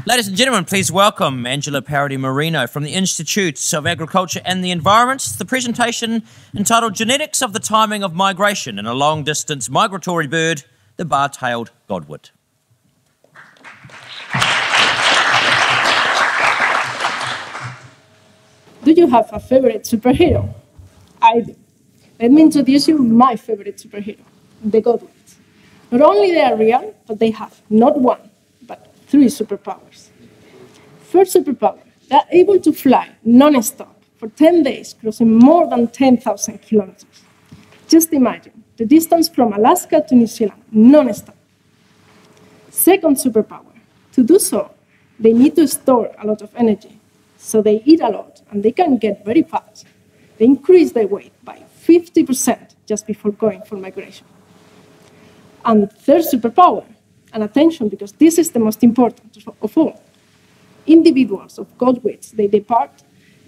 Ladies and gentlemen, please welcome Angela Parody-Merino from the Institute of Agriculture and the Environment, the presentation entitled Genetics of the Timing of Migration in a Long-Distance Migratory Bird, the Bar-tailed Godwit. Do you have a favorite superhero? I do. Let me introduce you my favorite superhero, the godwit. Not only they are real, but they have not one, but 3 superpowers. First superpower, they are able to fly non-stop for 10 days, crossing more than 10,000 kilometers. Just imagine the distance from Alaska to New Zealand, non-stop. Second superpower, to do so, they need to store a lot of energy. So they eat a lot, and they can get very fat. They increase their weight by 50% just before going for migration. And third superpower, and attention, because this is the most important of all. Individuals of godwits, they depart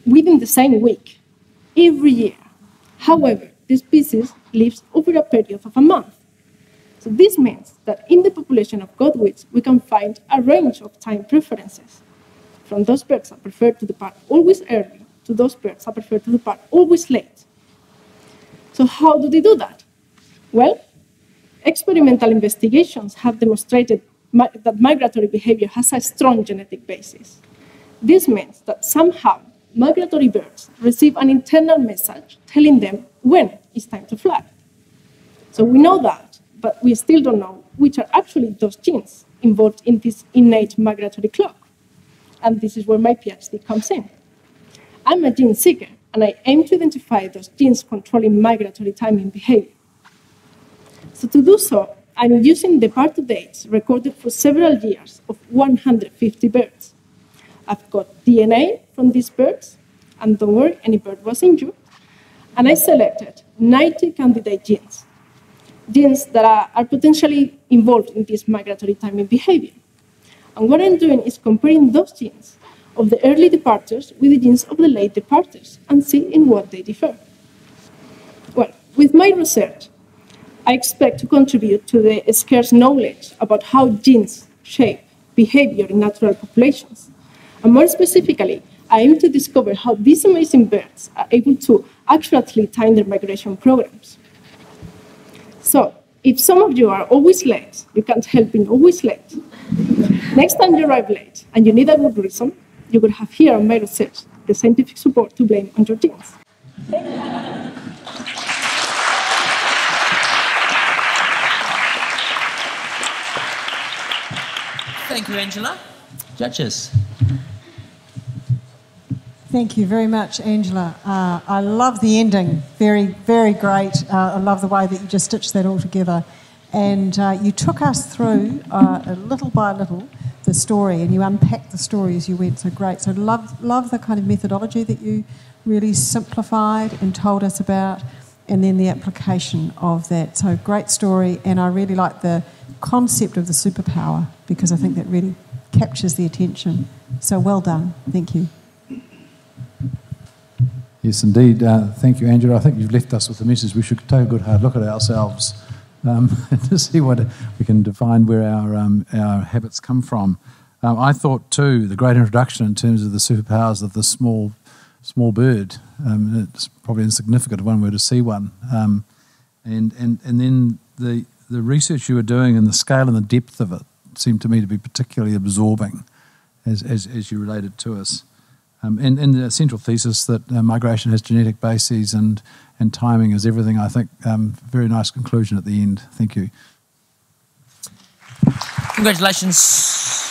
within the same week, every year. However, this species lives over a period of a month. So this means that in the population of godwits, we can find a range of time preferences. From those birds that prefer to depart always early, to those birds that prefer to depart always late. So how do they do that? Well, experimental investigations have demonstrated that migratory behavior has a strong genetic basis. This means that somehow migratory birds receive an internal message telling them when it's time to fly. So we know that, but we still don't know which are actually those genes involved in this innate migratory clock. And this is where my PhD comes in. I'm a gene seeker, and I aim to identify those genes controlling migratory timing behavior. So to do so, I'm using departure dates recorded for several years of 150 birds. I've got DNA from these birds, and don't worry, any bird was injured, and I selected 90 candidate genes, genes that are potentially involved in this migratory timing behavior. And what I'm doing is comparing those genes of the early departures with the genes of the late departures and see in what they differ. Well, with my research, I expect to contribute to the scarce knowledge about how genes shape behavior in natural populations. And more specifically, I aim to discover how these amazing birds are able to accurately time their migration programs. So, if some of you are always late, you can't help being always late. Next time you arrive late and you need a good reason, you will have here on my research the scientific support to blame on your genes. Thank you, Angela. Judges. Thank you very much, Angela. I love the ending. Very, very great. I love the way that you just stitched that all together. And you took us through, little by little, the story, and you unpacked the story as you went. So great. So love the kind of methodology that you really simplified and told us about, and then the application of that. So great story, and I really like the concept of the superpower, because I think that really captures the attention. So well done. Thank you. Yes, indeed. Thank you, Angela. I think you've left us with the message. We should take a good hard look at ourselves to see what we can define where our habits come from. I thought too the great introduction in terms of the superpowers of the small bird. It's probably insignificant if one were to see one, and then the research you were doing and the scale and the depth of it seemed to me to be particularly absorbing, as you related to us. And the central thesis that migration has genetic bases and timing is everything, I think. Very nice conclusion at the end. Thank you. Congratulations.